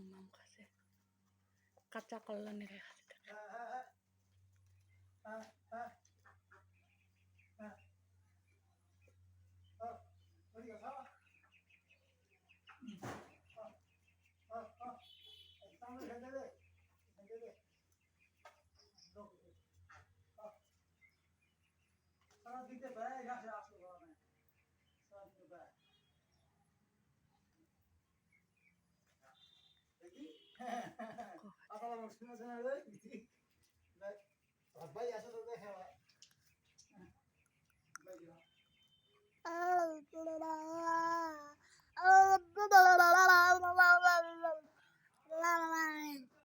মাম খাচ্ছে কাঁচা কল্লা নিয়ে খাচ্ছে দিতে পারে ঘাসে আসতে পারে না সব দিতে পারে দেখি আপনারা শুনেছেন রে ভাই আসলে দেখা